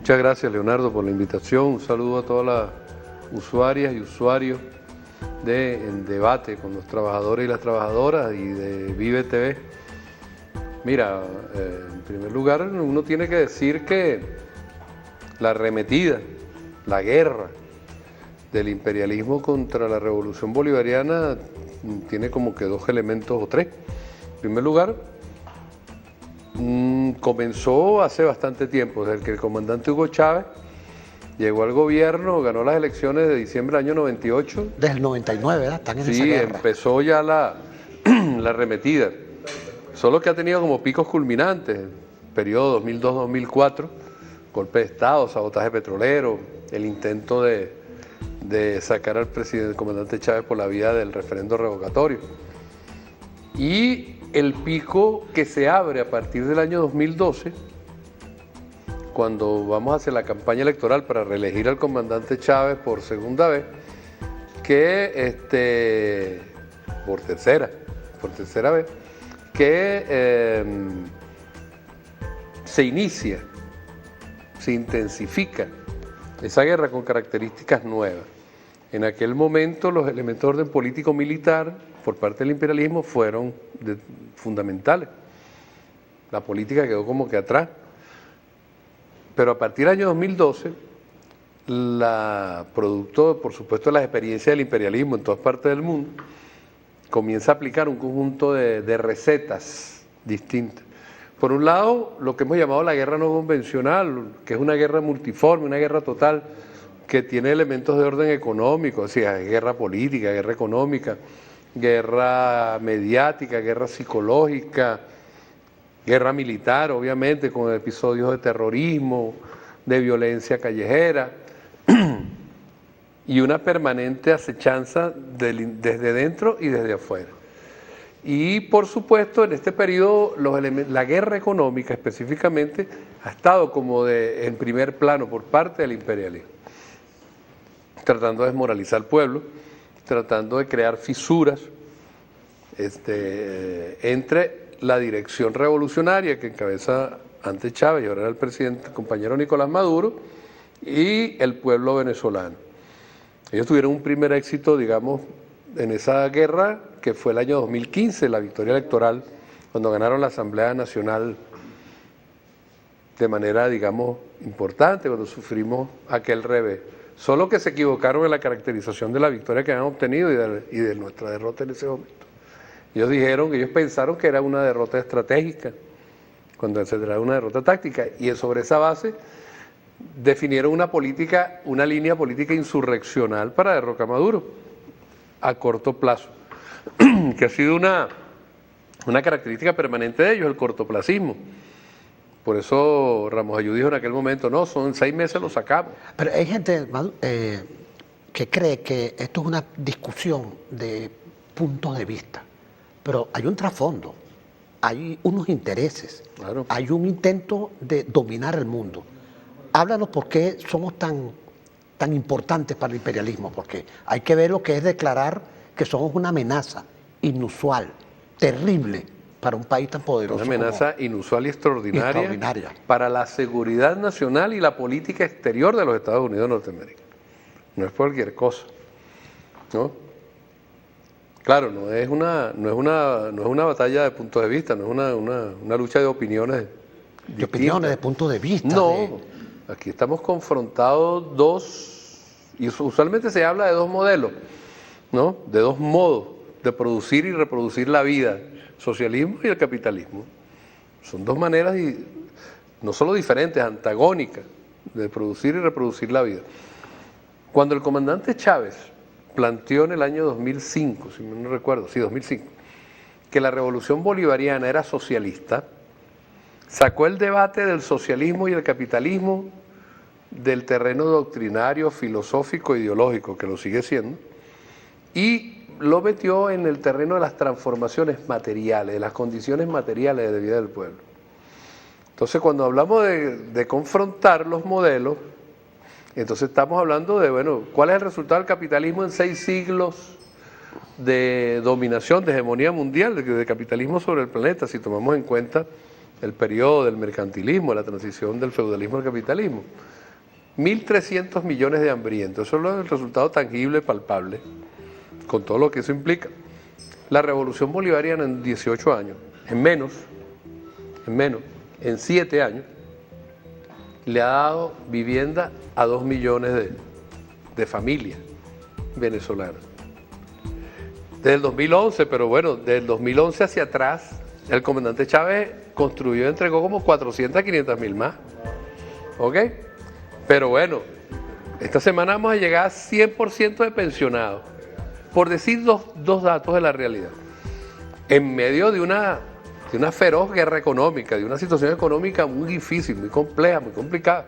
Muchas gracias, Leonardo, por la invitación. Un saludo a todas las usuarias y usuarios de En Debate con los trabajadores y las trabajadoras y de Vive TV. Mira, en primer lugar, uno tiene que decir que la arremetida, la guerra del imperialismo contra la revolución bolivariana tiene como que dos elementos o tres. En primer lugar, comenzó hace bastante tiempo, desde que el comandante Hugo Chávez llegó al gobierno, ganó las elecciones de diciembre del año 98. Desde el 99, ¿verdad? Están en esa Sí, guerra. empezó ya la arremetida. Solo que ha tenido como picos culminantes, periodo 2002-2004, golpe de Estado, sabotaje petrolero, el intento de sacar al presidente, el comandante Chávez por la vía del referendo revocatorio. Y el pico que se abre a partir del año 2012, cuando vamos a hacer la campaña electoral para reelegir al comandante Chávez por segunda vez, que por tercera vez, que se inicia, se intensifica esa guerra con características nuevas. En aquel momento los elementos de orden político-militar por parte del imperialismo fueron fundamentales. La política quedó como que atrás. Pero a partir del año 2012, producto, por supuesto, de las experiencias del imperialismo en todas partes del mundo, comienza a aplicar un conjunto de recetas distintas. Por un lado, lo que hemos llamado la guerra no convencional, que es una guerra multiforme, una guerra total, que tiene elementos de orden económico, o sea, guerra política, guerra económica, guerra mediática, guerra psicológica, guerra militar, obviamente, con episodios de terrorismo, de violencia callejera, y una permanente acechanza desde dentro y desde afuera. Y por supuesto, en este periodo, la guerra económica específicamente ha estado como en primer plano por parte del imperialismo, tratando de desmoralizar al pueblo, tratando de crear fisuras entre la dirección revolucionaria que encabeza antes Chávez y ahora era el presidente, el compañero Nicolás Maduro, y el pueblo venezolano. Ellos tuvieron un primer éxito, digamos, en esa guerra, que fue el año 2015, la victoria electoral, cuando ganaron la Asamblea Nacional de manera, digamos, importante, cuando sufrimos aquel revés. Solo que se equivocaron en la caracterización de la victoria que habían obtenido y de nuestra derrota en ese momento. Ellos pensaron que era una derrota estratégica, cuando se trataba de una derrota táctica, y sobre esa base definieron una línea política insurreccional para derrocar a Maduro a corto plazo, que ha sido una característica permanente de ellos, el cortoplacismo. Por eso Ramos Ayú dijo en aquel momento, no, son 6 meses lo sacamos. Pero hay gente que cree que esto es una discusión de puntos de vista, pero hay un trasfondo, hay unos intereses, Claro. hay un intento de dominar el mundo. Háblanos por qué somos tan importantes para el imperialismo, porque hay que ver lo que es declarar que somos una amenaza inusual, terrible, para un país tan poderoso. Una amenaza inusual y extraordinaria para la seguridad nacional y la política exterior de los Estados Unidos de Norteamérica. No es cualquier cosa, ¿no? Claro, no es una batalla de puntos de vista, no es una lucha de opiniones. De opiniones, de puntos de vista. No, aquí estamos confrontados y usualmente se habla de dos modelos, ¿no? De dos modos de producir y reproducir la vida, socialismo y el capitalismo. Son dos maneras, no solo diferentes, antagónicas, de producir y reproducir la vida. Cuando el comandante Chávez planteó en el año 2005, si no recuerdo, sí, 2005, que la revolución bolivariana era socialista, sacó el debate del socialismo y el capitalismo del terreno doctrinario, filosófico, ideológico, que lo sigue siendo, y lo metió en el terreno de las transformaciones materiales, de las condiciones materiales de vida del pueblo. Entonces, cuando hablamos de confrontar los modelos, entonces estamos hablando de, bueno, ¿cuál es el resultado del capitalismo en 6 siglos de dominación, de hegemonía mundial, de capitalismo sobre el planeta, si tomamos en cuenta el periodo del mercantilismo, la transición del feudalismo al capitalismo. 1.300 millones de hambrientos, eso es el resultado tangible, palpable, con todo lo que eso implica. La revolución bolivariana en 18 años, en 7 años, le ha dado vivienda a 2 millones de familias venezolanas. Desde el 2011, pero bueno, desde el 2011 hacia atrás, el comandante Chávez construyó y entregó como 400 a 500 mil más. ¿Ok? Pero bueno, esta semana vamos a llegar a 100% de pensionados. Por decir dos datos de la realidad. En medio de una feroz guerra económica, de una situación económica muy difícil, muy compleja, muy complicada.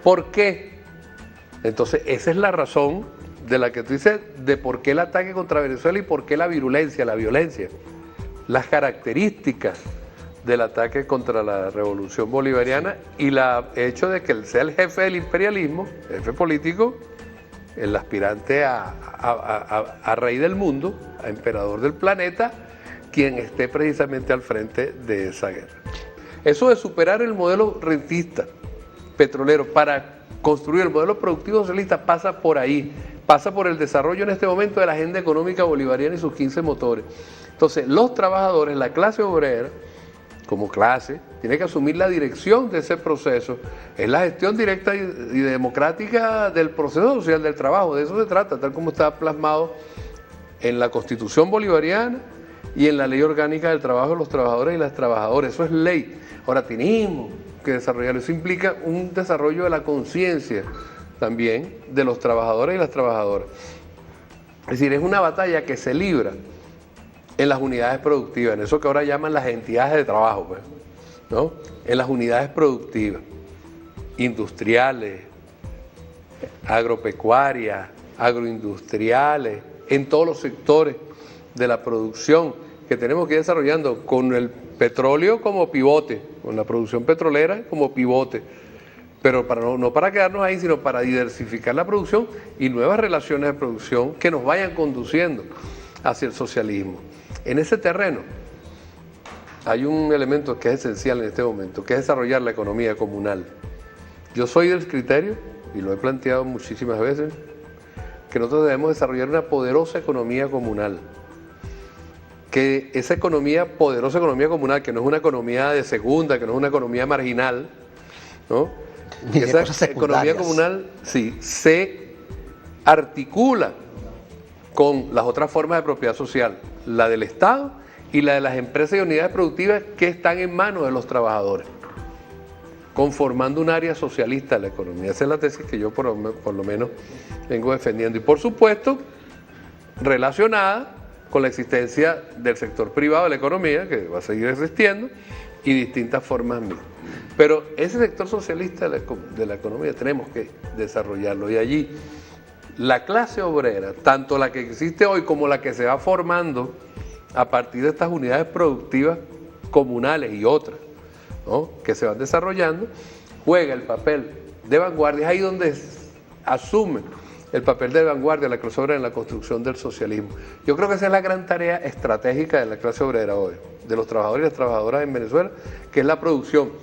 ¿Por qué? Entonces, esa es la razón de la que tú dices, de por qué el ataque contra Venezuela y por qué la virulencia, la violencia. Las características del ataque contra la revolución bolivariana y el hecho de que él sea el jefe del imperialismo, jefe político, el aspirante a rey del mundo, a emperador del planeta, quien esté precisamente al frente de esa guerra. Eso de superar el modelo rentista, petrolero, para construir el modelo productivo socialista pasa por ahí, pasa por el desarrollo en este momento de la agenda económica bolivariana y sus 15 motores. Entonces, los trabajadores, la clase obrera, como clase, tiene que asumir la dirección de ese proceso. Es la gestión directa y democrática del proceso social del trabajo. De eso se trata, tal como está plasmado en la Constitución bolivariana y en la Ley Orgánica del Trabajo de los Trabajadores y las Trabajadoras. Eso es ley. Ahora tenemos que desarrollarlo. Eso implica un desarrollo de la conciencia también de los trabajadores y las trabajadoras. Es decir, es una batalla que se libra en las unidades productivas, en eso que ahora llaman las entidades de trabajo, pues, ¿no? En las unidades productivas, industriales, agropecuarias, agroindustriales, en todos los sectores de la producción que tenemos que ir desarrollando con el petróleo como pivote, con la producción petrolera como pivote, pero no para quedarnos ahí, sino para diversificar la producción y nuevas relaciones de producción que nos vayan conduciendo hacia el socialismo. En ese terreno hay un elemento que es esencial en este momento, que es desarrollar la economía comunal. Yo soy del criterio, y lo he planteado muchísimas veces, que nosotros debemos desarrollar una poderosa economía comunal. Que esa poderosa economía comunal, que no es una economía de segunda, que no es una economía marginal, ¿no? Que esa economía comunal sí, se articula con las otras formas de propiedad social, la del Estado y la de las empresas y unidades productivas que están en manos de los trabajadores, conformando un área socialista de la economía. Esa es la tesis que yo por lo menos vengo defendiendo. Y por supuesto, relacionada con la existencia del sector privado de la economía, que va a seguir existiendo, y distintas formas mismas. Pero ese sector socialista de la economía tenemos que desarrollarlo. Y allí la clase obrera, tanto la que existe hoy como la que se va formando a partir de estas unidades productivas comunales y otras, ¿no?, que se van desarrollando, juega el papel de vanguardia. Es ahí donde asume el papel de vanguardia la clase obrera en la construcción del socialismo. Yo creo que esa es la gran tarea estratégica de la clase obrera hoy, de los trabajadores y las trabajadoras en Venezuela, que es la producción.